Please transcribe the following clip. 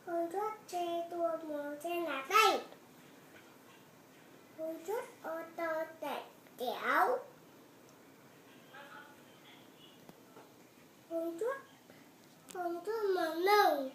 Con chút xe tua màu xe là đây. Con chút ô tô chạy kéo. Con chút màu nâu.